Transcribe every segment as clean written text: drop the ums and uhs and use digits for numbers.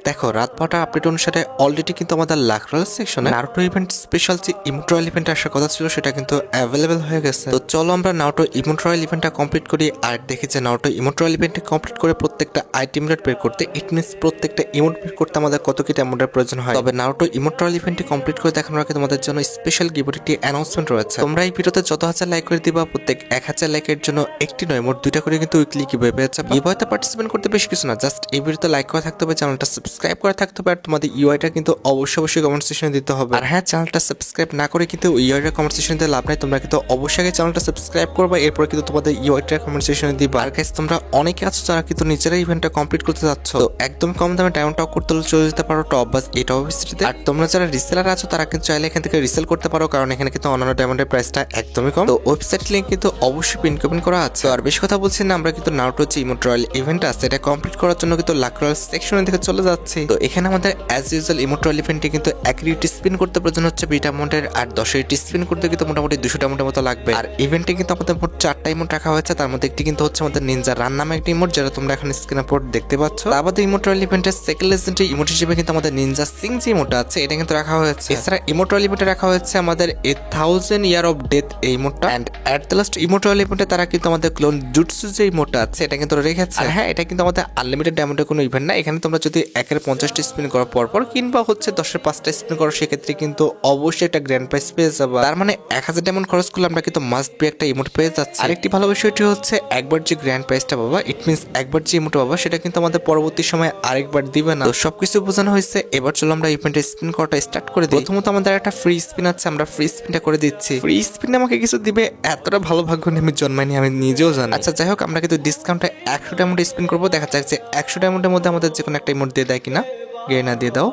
দেখো রাত 12টার আপডেট অনুসারে অলরেডি কিন্তু আমাদের লাকরাল সেকশনে নারুটো ইভেন্ট স্পেশাল যে ইমোট রয়্যাল ইভেন্ট আসার কথা ছিল সেটা কিন্তু অ্যাভেলেবেল হয়ে গেছে। তো চলো আমরা নারুটো ইমোট রয়্যাল ইভেন্টটা কমপ্লিট করি আর দেখি যে নারুটো ইমোট রয়্যাল ইভেন্টটা কমপ্লিট করে প্রত্যেকটা আইটেম রেট বের করতে, ইট মিনস প্রত্যেকটা ইমোট বের করতে আমাদের কত কি অ্যামাউন্টের প্রয়োজন হয়। তবে নারুটো ইমোট রয়্যাল ইভেন্টটি কমপ্লিট করে দেখানোর আগে তোমাদের জন্য স্পেশাল গিভওয়েটি অ্যানাউন্সমেন্ট রয়েছে। তোমরা এই ভিডিওতে যত হাজার লাইক করে দিবা প্রত্যেক 1000 লাইকের জন্য একটি নয় মোট 2টা করে কিন্তু উইকলি গিভওয়ে পেয়ে যাবে। গিভওয়েতে পার্টিসিপেট করতে বেশি কিছু না, জাস্ট এই ভিডিওতে লাইক করা থাকতে হবে, চ্যানেলটা সাবস্ক্রাইব করা থাকতে হবে আর তোমাদের ইউআইটা কিন্তু অবশ্যই কমেন্ট সেকশনে দিতে হবে। আর হ্যাঁ, চ্যানেলটা সাবস্ক্রাইব না করে কিন্তু ইউআইটা কমেন্ট সেকশনে দিতে লাভ নাই, তোমরা কিন্তু অবশ্যই চ্যানেলটা সাবস্ক্রাইব করবে, এরপর কিন্তু তোমাদের ইউআইটা কমেন্ট সেকশনে দিবা। আর গাইস তোমরা অনেকে আছো যারা কিন্তু নিজেরাই ইভেন্টটা কমপ্লিট করতে যাচ্ছ, তো একদম কম দামে ডায়মন্ড টপ করতে চলে যেতে পারো টপ বাস এই টপ সিটিতে। আর তোমরা যারা রিসেলার আছো তারা কিন্তু চাইলে এখান থেকে রিসেল করতে পারো, কারণ এখানে কিন্তু অন্যান্য ডায়মন্ডের প্রাইসটা একদমই কম। তো ওয়েবসাইট লিংক কিন্তু অবশ্যই পিন কমেন্ট করা আছে। আর বেশি কথা বলছি না, আমরা কিন্তু নারুটো যে ইমোট রয়্যাল ইভেন্ট আছে এটা কমপ্লিট করার জন্য কিন্তু লাকরাল সেকশনের দিকে চলে যাচ্ছি। তো এখানে আমাদের অ্যাজ ইউজুয়াল ইমোট রয়্যাল ইভেন্টে কিন্তু 1 রিটি স্পিন করতে প্রয়োজন হচ্ছে 20টা অ্যামাউন্টের, আর 10 রিটি স্পিন করতে কিন্তু মোটামুটি 200টা অ্যামাউন্টের মতো লাগবে। আর ইভেন্টে কিন্তু আমাদের মোট 4টা ইমোট রাখা হয়েছে, তার মধ্যে একটি কিন্তু হচ্ছে আমাদের নিনজা রান নামে একটি ইমোট, যেটা তোমরা এখন স্ক্রিনে পর দেখতে পাচ্ছ। তার বাদে ইমোট রয়্যাল ইভেন্টের সেকেন্ড লেজেন্ডারি ইমোট হিসেবে কিন্তু আমাদের নিনজা সিং যে ইমোটটা আছে এটা কিন্তু রাখা হয়েছে। এছাড়া ইমোট রয়্যাল ইভেন্টে রাখা হয়েছে আমাদের 1000 ইয়ার অফ ডেথ এই ইমোটটা, and at the last emote royal ইভেন্টে তারা কিন্তু আমাদের ক্লোন জুটসু যে ইমোটটা আছে এটা কিন্তু রেখেছে। আর হ্যাঁ, এটা কিন্তু আমাদের আনলিমিটেড ডায়মন্ডের কোনো ইভেন্ট না, এখানে তোমরা যদি 1-এর 50টি স্পিন করার পর কিংবা হচ্ছে 10-এর 5টা স্পিন করো সেক্ষেত্রে কিন্তু অবশ্যই একটা গ্র্যান্ড প্রাইজ পেয়ে যাবে। তার মানে 1000 ডায়মন্ড খরচ করলে আমরা কিন্তু মাস্ট বি একটা ইমোট পেয়ে যাচ্ছি। আরেকটি ভালো বিষয়টি হচ্ছে একবার যে গ্র্যান্ড প্রাইজটা পাবা, ইট মিনস একবার যে ইমোট পাবা সেটা কিন্তু আমাদের পরবর্তী সময় আরেকবার দিবে না। তো সবকিছু বোঝানো হয়েছে, এবার চলো আমরা ইভেন্টে স্পিন করাটা স্টার্ট করে দিই। প্রথমত আমাদের একটা ফ্রি স্পিন আছে, আমরা ফ্রি স্পিনটা করে দিচ্ছি। ফ্রি স্পিন আমাকে কিছু দিবে এতটা ভালো ভাগ্য নিয়ে আমি জন্মাইনি, আমি নিজেও জানি। আচ্ছা যাই হোক, আমরা কিন্তু ডিসকাউন্টে 100 ডায়মন্ড স্পিন করবো, দেখা যাক যে 100 ডায়মন্ডের মধ্যে আমাদের যে কোনো একটা ইমোট দিয়ে দেয় কিনা। গেরিনা দিয়ে দাও,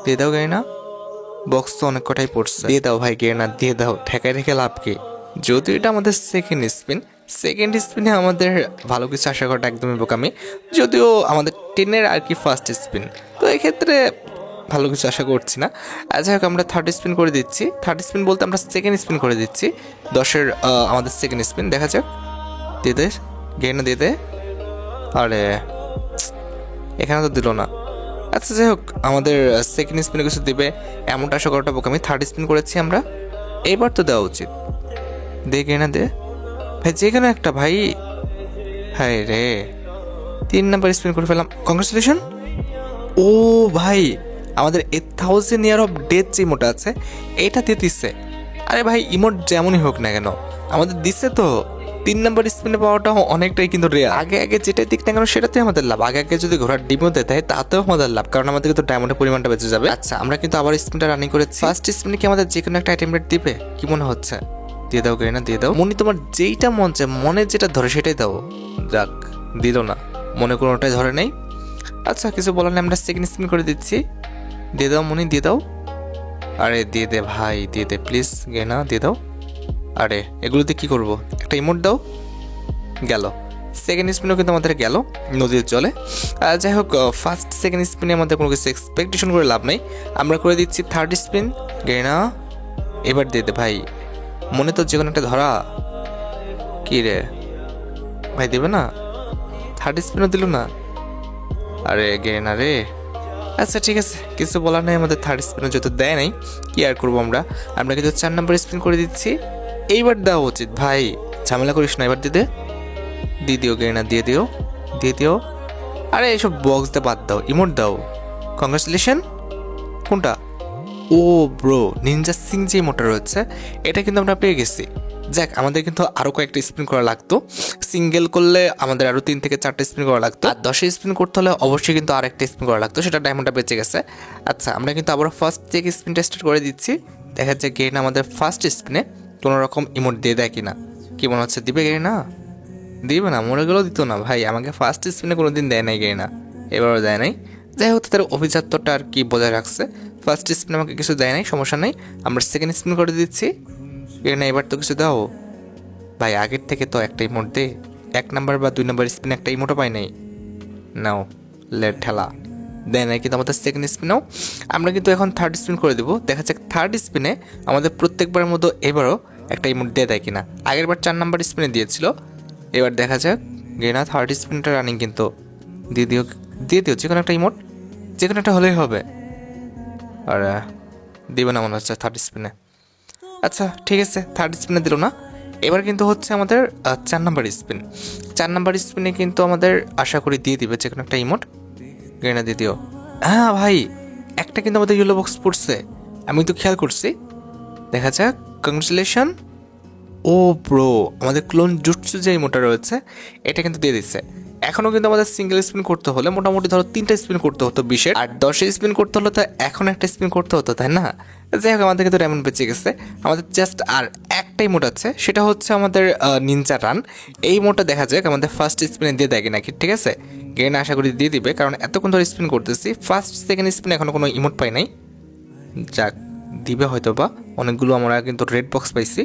দিয়ে দাও গেরিনা, বক্স তো অনেক কটাই পড়ছে, দিয়ে দাও ভাই গেরিনা দিয়ে দাও, ঠেকায় রেখে লাভ কি। যদিও এটা আমাদের সেকেন্ড স্পিনে আমাদের ভালো কিছু আশা করাটা একদমই বোকামি, যদিও আমাদের 10-এর আর কি ফার্স্ট স্পিন, তো এক্ষেত্রে ভালো কিছু আশা করছি না। যাই হোক, আমরা থার্ড স্পিন করে দিচ্ছি। থার্ড স্পিন বলতে আমরা সেকেন্ড স্পিন করে দিচ্ছি, 10-এর আমাদের সেকেন্ড স্পিন। দেখা যাক, দিয়ে দে গেরিনা দিয়ে দে। আরে এখানে তো দিল না। আচ্ছা যাই হোক, আমাদের সেকেন্ড স্পিনে কিছু দিবে এমনটা আশা করাটা বোকামি। থার্ড স্পিন করেছি আমরা, এবার তো দেওয়া উচিত। দে গেরিনা দে ভাই, যে কোনো একটা ভাই। হায় রে, 3 নাম্বার স্পিন করে ফেলাম, কংগ্রেচুলেশন। ও ভাই, আমাদের 1000 ইয়ার অফ ডেথ যে ইমোট আছে এটা দিয়ে দিচ্ছে। আরে ভাই, ইমোট যেমনই হোক না কেন আমাদের দিচ্ছে তো। 3 নাম্বার স্পিনে পাওয়াটা অনেকটাই কিন্তু রেয়ার। আগে যেটাই দিক না কেন সেটাতেই আমাদের লাভ। আগে যদি ঘোড়ার ডিমও দিতে হয় তাতেও আমাদের লাভ, কারণ আমাদের কিন্তু ডায়মন্ডের পরিমাণটা বেঁচে যাবে। আচ্ছা, আমরা কিন্তু আবার স্পিনটা রানিং করেছি। ফার্স্ট স্পিনে কি আমাদের যে কোনো একটা আইটেম রেট দিবে কি মনে হচ্ছে? দিয়ে দাও গেরিনা দিয়ে দাও। মনি তোমার যেইটা মন চায়, মনে যেটা ধরে সেটাই দাও। যাক, দিল না, মনে কোনোটাই ধরে নেই। আচ্ছা কিছু বলার নেই, আমরা সেকেন্ড স্পিন করে দিচ্ছি। দিয়ে দাও মনি, দিয়ে দাও। আরে দিয়ে দে ভাই, দিয়ে দে প্লিজ গেরিনা, দিয়ে দাও। আরে এগুলোতে কি করবো, একটা ইমোট দাও। গেল সেকেন্ড স্পিনও কিন্তু আমাদের গেল নদীর জলে। যাই হোক, ফার্স্ট সেকেন্ড স্পিনে আমাদের কোনো কিছু এক্সপেকটেশন করে লাভ নেই, আমরা করে দিচ্ছি থার্ড স্পিন। গেরিনা এবার দিয়ে দে ভাই, মনে তো যে কোনো একটা ধরা। কি রে ভাই, দেবে না? থার্ড স্পিনও দিল না। আরে গেরিনা রে। আচ্ছা ঠিক আছে, কিছু বলার নেই, আমাদের থার্ড স্পিনও যেহেতু দেয় নাই কি আর করবো। আমরা কিন্তু 4 নাম্বার স্পিন করে দিচ্ছি। এইবার দেওয়া উচিত ভাই, ঝামেলা করিস না, এবার দিয়ে দিও গেরিনা, দিয়ে দিও। আরে এইসব বক্স দিয়ে বাদ দাও, ইমোট দাও। কংগ্রেচুলেশন। কোনটা? ও ব্রো, নিনজা সিং যে ইমোটটা রয়েছে এটা কিন্তু আমরা পেয়ে গেছি। যাক, আমাদের কিন্তু আরও কয়েকটা স্পিন করা লাগতো। সিঙ্গেল করলে আমাদের আরও 3 থেকে 4টা স্পিন করা লাগতো, আর 10 স্পিন করতে হলে অবশ্যই কিন্তু আরেকটা স্পিন করা লাগতো, সেটা ডায়মন্ডটা বেঁচে গেছে। আচ্ছা, আমরা কিন্তু আবার ফার্স্ট থেকে স্পিনটা স্টার্ট করে দিচ্ছি। দেখা যাচ্ছে গেরিনা আমাদের ফার্স্ট স্পিনে কোনো রকম ইমোট দিয়ে দেয় কিনা। কি মনে হচ্ছে, দিবে গেরিনা? দিবে না, মরে গেলেও দিত না ভাই, আমাকে ফার্স্ট স্পিনে কোনো দিন দেয় নাই গেরিনা, এবারও দেয় নাই। যাই হোক, তাদের অভিজাত্যটা আর কি বজায় রাখছে। ফার্স্ট স্পিনে আমাকে কিছু দেয় নাই, সমস্যা নেই, আমরা সেকেন্ড স্পিন করে দিচ্ছি। গেরিনা এবার তো কিছু দাও ভাই, আগের থেকে তো একটা ইমোট দে। 1 নাম্বার বা 2 নাম্বার স্পিনে একটা ইমোটও পাই নাই। নাও লেট ঠেলা, দেয় নাই কিন্তু আমাদের সেকেন্ড স্পিনেও। আমরা কিন্তু এখন থার্ড স্পিন করে দেবো, দেখা যাক থার্ড স্পিনে আমাদের প্রত্যেকবারের মতো এবারও একটা ইমোট দিয়ে দেয় কিনা। আগের বার 4 নাম্বার স্পিনে দিয়েছিল, এবার দেখা যাক। গেরিনা থার্ড স্পিনটা রানিং কিন্তু, দিয়ে দিও যে কোনো একটা ইমোট। যে কোনো একটা হলেই হবে। আর দিবে না মনে হচ্ছে থার্ড স্পিনে। আচ্ছা ঠিক আছে, থার্ড স্পিনে দিল না। এবার কিন্তু হচ্ছে আমাদের 4 নাম্বার স্পিন। 4 নাম্বার স্পিনে কিন্তু আমাদের আশা করি দিয়ে দিবে যে কোনো একটা ইমোট। গ্রেনা দিয়ে দিও। হ্যাঁ ভাই, একটা কিন্তু আমাদের ইয়েলো বক্স পড়ছে, আমি তো খেয়াল করছি। দেখা যাক। কংগ্রেচুলেশন। ও ব্রো, আমাদের ক্লোন জুটসু যে ইমোটা রয়েছে এটা কিন্তু দিয়ে দিচ্ছে। এখনও কিন্তু আমাদের সিঙ্গেল স্পিন করতে হলে মোটামুটি ধরো 3টা স্পিন করতে হতো 20-এর, আর 10-এর স্পিন করতে হলে তো এখন একটা স্পিন করতে হতো, তাই না? যাই হোক, আমাদের কিন্তু ডায়মন্ড বেঁচে গেছে। আমাদের জাস্ট আর একটা ইমোট আছে, সেটা হচ্ছে আমাদের নিনজা রান। এই ইমোটটা দেখা যাক আমাদের ফার্স্ট স্পিনে দিয়ে দেয় নাকি। ঠিক আছে, গেন আশা করি দিয়ে দিবে, কারণ এতক্ষণ ধরে স্পিন করতেছি। ফার্স্ট সেকেন্ড স্পিনে এখনো কোনো ইমোট পাই নাই। যাক, দিবে হয়তো বা। অনেকগুলো আমরা কিন্তু রেড বক্স পাইছি।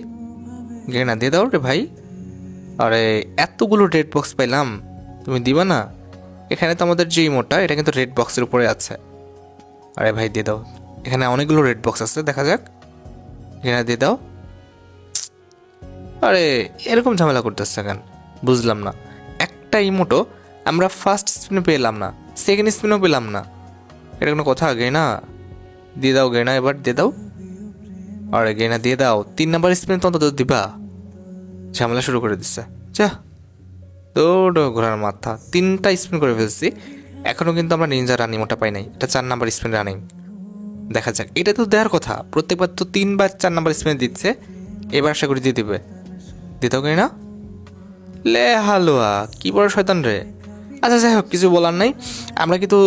গেনা দিয়ে দাও রে ভাই। আরে এতগুলো রেড বক্স পাইলাম, তুমি দিবা না? এখানে তো আমাদের যে ইমোটটা এটা কিন্তু রেড বক্সের উপরে আছে। আরে ভাই দিয়ে দাও, এখানে অনেকগুলো রেড বক্স আছে, দেখা যাক। গেনা দিয়ে দাও। আরে এরকম ঝামেলা করতেছে কেন বুঝলাম না। একটা ইমোটো আমরা ফার্স্ট স্পিনে পেলাম না, সেকেন্ড স্পিনেও পেলাম না। এটা কোনো কথা? গেনা দিয়ে দাও, গেনা এবার দিয়ে দাও। আরে গেনা দিয়ে দাও, 3 নাম্বার স্পিনে তো অন্তত দিবা। ঝামেলা শুরু করে দিচ্ছে। যা, দৌড়ো ঘোড়ার মাথা, 3টা স্পিন করে ফেলছি, এখনও কিন্তু আমরা নিনজা রানিং ওটা পাই নাই। এটা 4 নাম্বার স্পিন রানিং। দেখা যাক, এটা তো দেওয়ার কথা, প্রত্যেকবার তো 3 বা 4 নাম্বার স্পিনে দিচ্ছে, এবার আশা করি দিয়ে দিবে। দিতেও করি না লে হালুয়া, কি বড় শয়তান রে। আচ্ছা যাই হোক, কিছু বলার নাই। আমরা কিন্তু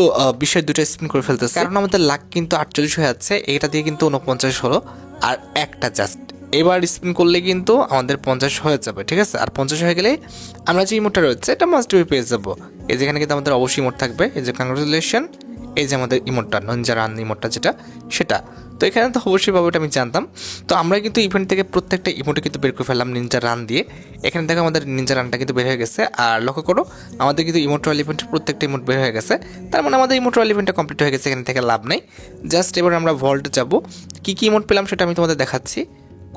20-এর 2টা স্পিন করে ফেলতেছি, কারণ আমাদের লাখ কিন্তু 48 হয়ে যাচ্ছে। এটা দিয়ে কিন্তু 49 হলো, আর একটা জাস্ট এবার স্পিন করলে কিন্তু আমাদের 50 হয়ে যাবে। ঠিক আছে, আর 50 হয়ে গেলে আমরা যে ইমোটটা রয়েছে এটা মাস্ট বি পেয়ে যাবো। এই যেখানে কিন্তু আমাদের অবশ্যই ইমোট থাকবে, এই যে কংগ্রেচুলেশন, এই যে আমাদের ইমোটটা নিনজা রান ইমোটটা যেটা সেটা। তো এখানে তো অবশ্যই পাবো, এটা আমি জানতাম। তো আমরা কিন্তু ইভেন্ট থেকে প্রত্যেকটা ইমোটে কিন্তু বের করে ফেললাম নিনজা রান দিয়ে। এখানে দেখো আমাদের নিনজা রানটা কিন্তু বের হয়ে গেছে, আর লক্ষ্য করো আমাদের কিন্তু ইমোট রয়্যাল ইভেন্টের প্রত্যেকটা ইমোট বের হয়ে গেছে। তার মানে আমাদের ইমোট রয়্যাল ইভেন্টটা কমপ্লিট হয়ে গেছে, এখান থেকে লাভ নেই। জাস্ট এবার আমরা ভল্টে যাব, কী কী ইমোট পেলাম সেটা আমি তোমাদের দেখাচ্ছি।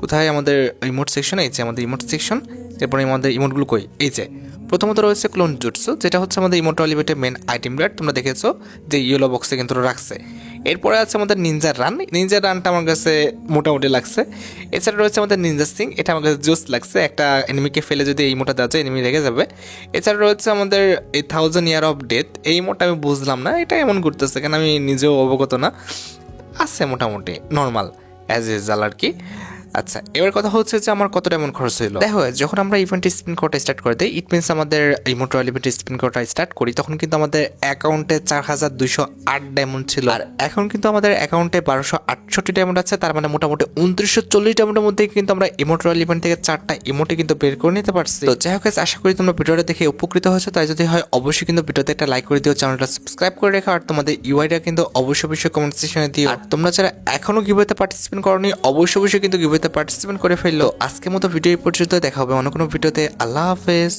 কোথায় আমাদের ইমোট সেকশন? এই যে আমাদের ইমোট সেকশন। এরপরে আমাদের ইমোটগুলো কই? এই যে প্রথমত রয়েছে ক্লোন জুটসু, যেটা হচ্ছে আমাদের ইমোট রয়্যাল ইভেন্টের মেন আইটেম রেট, তোমরা দেখেছো যে ইয়েলো বক্সে কিন্তু রাখছে। এরপরে আছে আমাদের নিনজা রান। নিনজা রানটা আমার কাছে মোটামুটি লাগছে। এছাড়া রয়েছে আমাদের নিনজা সিং, এটা আমার কাছে জোস লাগছে। একটা এনিমিকে ফেলে যদি এই মোটা দেওয়া যায়, এনিমি রেগে যাবে। এছাড়া রয়েছে আমাদের এই 1000 ইয়ার অফ ডেথ। এই মোটা আমি বুঝলাম না এটা এমন ঘুরতেছে কেন, আমি নিজেও অবগত না। আছে মোটামুটি নর্মাল অ্যাজ ইউজুয়াল আর কি। আচ্ছা, এবার কথা হচ্ছে যে আমার কত ডায়মন্ড খরচ হলো। দেখো, যখন আমরা ইভেন্ট স্পিন করাটা স্টার্ট করে দিই, ইট মিনস আমাদের ইমোট রয়্যাল ইভেন্ট স্পিন করাটা স্টার্ট করি, তখন কিন্তু আমাদের অ্যাকাউন্টে 4208 ডায়মন্ড ছিল, আর এখন কিন্তু আমাদের অ্যাকাউন্টে 1268 ডায়মন্ড আছে। তার মানে মোটামুটি 2940 ডায়মন্ডের মধ্যে কিন্তু আমরা ইমোট রয়্যাল ইভেন্ট থেকে 4টা ইমোটে কিন্তু বের করে নিতে পারছি। তো যাই হোক, আশা করি তোমরা ভিডিওটা দেখে উপকৃত হয়েছো। তাই যদি হয় অবশ্যই কিন্তু ভিডিওতে একটা লাইক করে দিও, চ্যানেলটা সাবস্ক্রাইব করে রেখো, আর তোমাদের ইউআইটা কিন্তু অবশ্যই কমেন্ট সেকশনে দিও। আর তোমরা যারা এখনো গিভওয়েতে পার্টিসিপেট করোনি অবশ্যই কিন্তু গিভওয়েতে পার্টিসিপেট করে ফেললো। আজকের মতো ভিডিও এই পর্যন্ত, দেখা হবে অন্য কোনো ভিডিওতে। আল্লাহ হাফেজ।